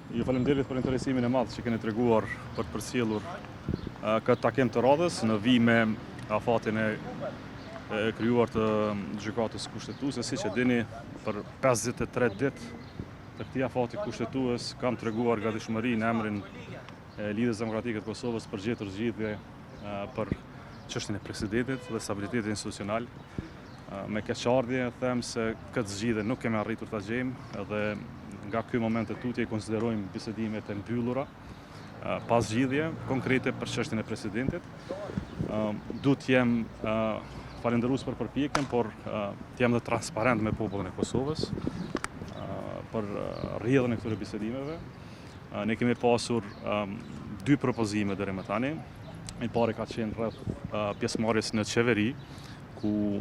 Ju faleminderit për interesimin e madh që keni treguar për të përcjellur këtë takim të radhës në vijim me afatin e krijuar të gjykatës kushtetuese. Siç e dini, për 53 ditë të këtij afati kushtetues kam treguar gatishmëri në emrin e Lidhjes Demokratike të Kosovës për gjetur zgjidhje për çështjen e presidentit dhe stabilitetin institucional. Me keqardhje them se këtë zgjidhje nuk kemi arritur ta gjejmë dhe nga ky moment e tutje i konsiderojmë bisedimet e mbyllura pas zgjidhje konkrete për çështjen e presidentit. Duhet të jem falënderues për përpjekjen, por të jem dhe transparent me popullin e Kosovës për rrjedhën e këtyre bisedimeve. Ne kemi pasur 2 propozime deri më tani. E para ka qenë rreth pjesëmarrjes në qeveri, ku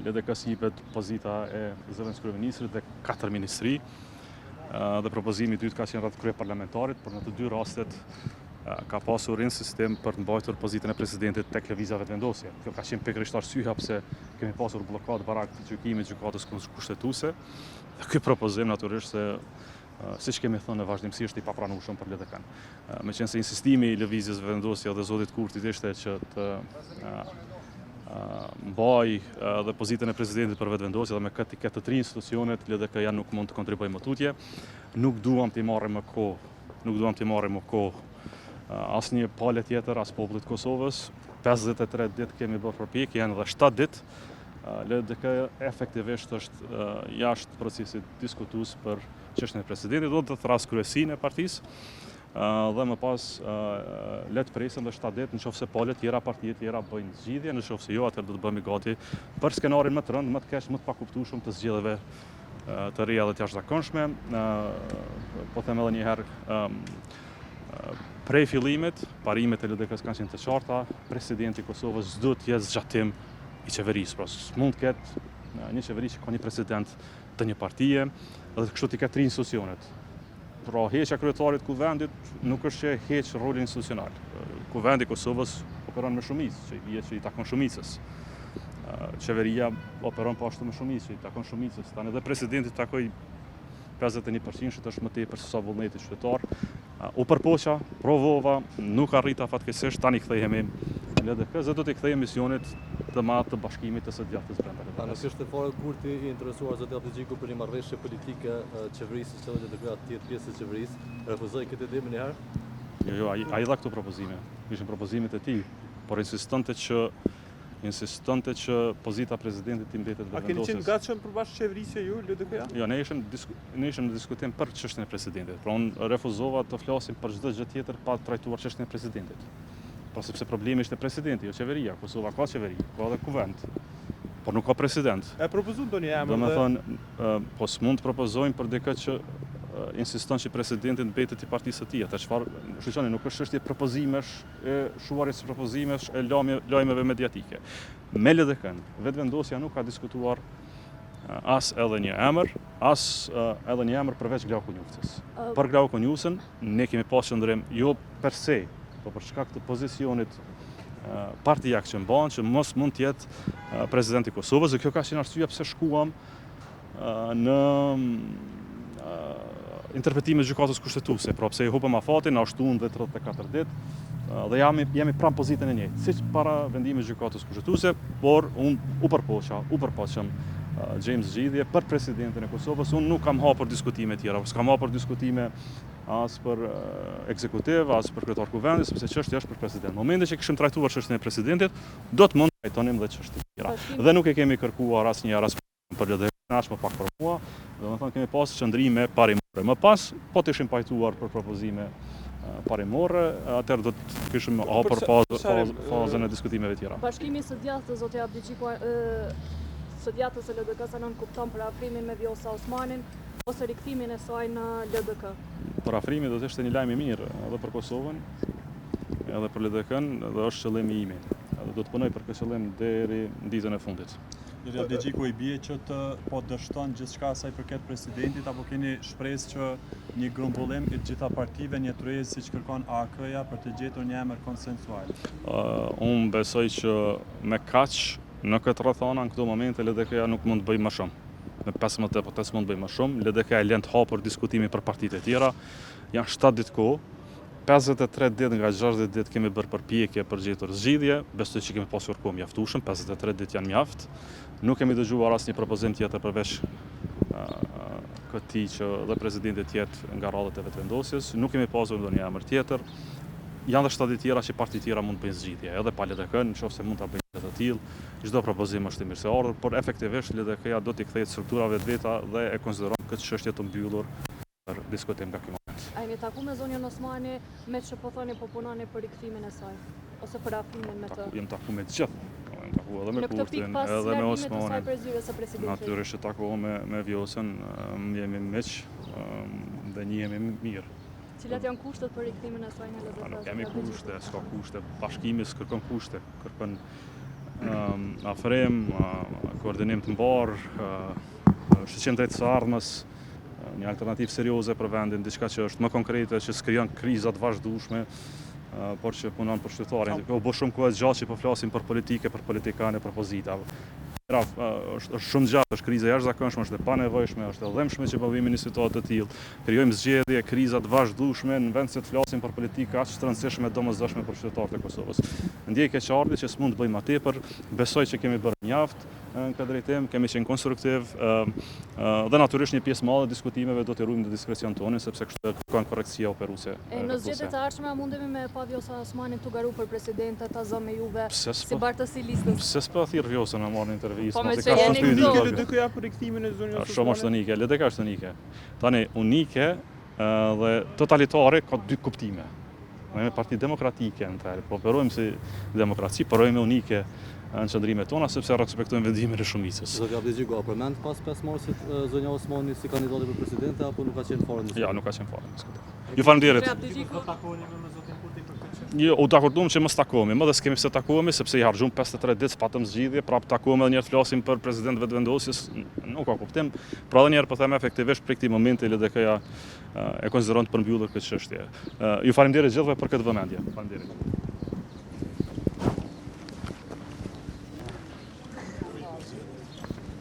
LDK-s jepet pozita e zëvendës kryeministrit dhe 4 ministri. Dhe propozimi i dytë ka qenë rreth kryeparlamentarit, por në të dy rastet ka pasur insistim për të mbajtur pozitën e presidentit tek lëvizja vetëvendosje. Kjo ka qenë pikërisht arsyeja pse kemi pasur bllokadë barak të gjykimit të gjykatës kushtetuese. Dhe ky propozim natyrisht se siç kemi thënë në vazhdimësisht i papranueshëm për LDK-n. Meqense insistimi i lëvizjes vetëvendosje dhe zotit Kurtit ishte që të mbaj dhe pozitën e presidentit për vetëvendosje dhe me këtë tiketë të 3 institucionet, LDK-ja nuk mund të kontribuojë më tutje. Nuk duam të marrim më kohë asnjë palë tjetër as popullit të Kosovës. 53 ditë kemi bërë përpjekje, janë edhe 7 ditë. LDK efektivisht është jashtë procesit diskutues për çështjen e presidentit, do të thras kryesinë e partisë. Dhe më pas le të presim dhe 7 ditë nëse palët tjera, partitë tjera bëjnë zgjidhje, nëse jo atëherë do të bëhemi gati për skenarin më të rënd, më të keq, më të pakuptueshëm të zgjedhjeve të reja dhe të jashtëzakonshme. Po them edhe një herë, prej fillimit, parimet e LDK-s kanë qenë të qarta, presidenti i Kosovës do të jetë zgjatim i qeverisë, pra s'mund të ketë një qeveri që ka një president të një partie dhe kështu t'i ketë 3 institucionet. Pra heqja kryetarit kuvendit nuk është që heq rolin institucional. Kuvendi i Kosovës operon me shumicë, që i takon shumicës. Qeveria operon po ashtu me shumicë, që i takon shumicës. Tani edhe presidenti takoj 51%, që është më tepër se sa vullneti qytetar. U përpoqa, provova, nuk arrita fatkeqësisht, tani kthehemi në LDK dhe do t'i kthejmë misionit të madh të bashkimit të së djathtës brenda LDK-s. Nuk është fare Kurti i interesuar zoti Abdixhiku për një marrëveshje politike qeverisë që LDK-ja të jetë pjesë e qeverisë, refuzoi këtë ide më herë? Jo, ai dha këto propozime. Ishin propozimet e tij, por insistonte që pozita e presidentit i mbetet vetëvendosjes. A keni qenë gatshëm përbash qeverisë ju, LDK-ja? Jo, ne ishim në diskutim për çështjen e presidentit. Pra unë refuzova të flasim për çdo gjë tjetër pa trajtuar çështjen e presidentit. Pra sepse problemi ishte presidenti, jo qeveria. Kosova ka qeveri, ka edhe kuvend, por nuk ka president. E propozon ndonjë emër? Domethënë, po s'mund të propozojmë për dikë që insiston që presidenti mbetet i partisë së tij. Atë çfarë, shqyrtoni, nuk është çështje propozimesh, e shuarjes së propozimesh, e lajmeve mediatike. Me LDK-n, vetëvendosja nuk ka diskutuar as edhe një emër, edhe një emër përveç Glauku Njufcës. Për Glauku Njufcën ne kemi pasur qëndrim jo per se, po për shkak të pozicionit partijak që mban që mos mund të jetë presidenti i Kosovës, dhe kjo ka qenë arsyeja pse shkuam në interpretimin e gjykatës kushtetuese, pra pse i hupëm afatin, na shtuan dhe 34 ditë dhe jemi pranë pozitën e njëjtë, siç para vendimit të gjykatës kushtetuese, por unë u përpoqëm James zgjidhje për presidentin e Kosovës. Unë nuk kam hapur diskutime tjera, s'kam hapur diskutime as për ekzekutiv, as për kryetar kuvendit, sepse çështja është për president. Në momentin që kishim trajtuar çështjen e presidentit, do të mund të trajtonim dhe çështje tjera. Dhe nuk e kemi kërkuar asnjëherë as për LDK, as më pak për mua. Domethënë kemi pasur qëndrime parimore. Më pas, po të ishim pajtuar për propozime parimore, atëherë do të kishim hapur fazën e diskutimeve tjera. Bashkimi së djathtës zoti Abdixhiku së djathtës së LDK-s nuk kupton për afrimin me Vjosa Osmanin ose rikthimin e saj në LDK. Për afrimin do të ishte një lajm i mirë edhe për Kosovën, edhe për LDK-n, dhe është qëllimi imi. Edhe do të punoj për këtë qëllim deri në ditën e fundit. Zoti Abdixhiku i bie që të dështon gjithçka sa i përket presidentit, apo keni shpresë që një grumbullim i gjitha partive, një tryezë siç kërkon AK-ja për të gjetur një emër konsensual? Unë besoj që me kaq në këtë rrethana në këto momente LDK-ja nuk mund të bëjë më shumë. me 15 po s'mund bëjmë më shumë. LDK e lën të hapur diskutimin për partitë e tjera. Janë 7 ditë kohë. 53 ditë nga 60 ditë kemi bërë përpjekje për gjetur zgjidhje, besoj që kemi pasur kohë mjaftueshëm, 53 ditë janë mjaft. Nuk kemi dëgjuar asnjë propozim tjetër përveç këtij që dhe presidenti tjetë nga radhët e vetëvendosjes. Nuk kemi pasur ndonjë emër tjetër. Janë dhe 7 ditë tjera që partitë tjera mund të bëjnë zgjidhje, edhe pa LDK, nëse mund ta bëjnë të tillë. Çdo propozim është i mirëseardhur, por efektivisht LDK-ja do t'i kthehet strukturave të veta dhe e konsideron këtë çështje të mbyllur për diskutim nga ky moment. A jeni taku me zonjën Osmani me që po thoni po punoni për rikthimin e saj ose për afimin me të? Jem taku me të gjithë. Jem taku edhe me Në këtë pikë Kurtin, pas edhe me largimit të saj Osmanin. për zyre së presidentit. Natyrisht që takohem me Vjosën, jemi miq dhe njihemi mirë. Cilat janë kushtet për rikthimin e saj në LDK? Nuk kemi kushte, s'ka kushte. Bashkimi s'kërkon kushte, kërkon afrim, koordinim të mbarë, shqetësim drejt së ardhmës, një alternativë serioze për vendin, diçka që është më konkrete, që s'krijon kriza të vazhdueshme, por që punon për qytetarin. Po bë shumë kohë gjatë që po flasim për politike, për politikanë, për pozita. Është shumë gjatë, është kriza jashtëzakonshme, është e panevojshme, është e dhëmshme që po vijmë në situatë të tillë. Krijojmë zgjedhje, kriza të vazhdueshme në vend se të flasim për politikë aq të rëndësishme domosdoshme për qytetarët e Kosovës. Ndjej keqardhje që s'mund të bëjmë më tepër, besoj që kemi bërë mjaft në këtë drejtim, kemi qenë konstruktiv dhe natyrisht një pjesë madhe e diskutimeve do t'i ruajmë në diskrecion tonë sepse kështu kërkon korrektësia operuese. Në zgjedhjet e ardhshme mundemi me pa Vjosa Osmanin tu garu për presidente ta zë me juve si bartësi listës. Pse s'po thirr Vjosën në marrë intervistë? Po me që jeni këtu. LDK-ja për riktimin e zonjës Osmani? Shumë është unike, LDK është unike. Tani unike dhe totalitare ka dy kuptime. Ne jemi parti demokratike në të po operojmë si demokraci, porojmë unike në qëndrimet tona sepse respektojmë vendimin e shumicës. Zoti Abdixhi ka përmend pas 5 marsit zonja Osmani si kandidate për presidente apo nuk ka qenë fare në? Ja, nuk ka qenë fare në këtë. Ju faleminderit. Jo, u dakordum që mos takohemi, më dhe s'kemi pse takohemi sepse i harxhum 53 ditë patëm zgjidhje, prap takohemi edhe një herë të flasim për president vetëvendosjes, nuk ka kuptim. Pra edhe një herë po them efektivisht për këtë moment LDK-ja e konsideron të përmbyllur këtë çështje. Ju faleminderit gjithëve për këtë vëmendje. Faleminderit.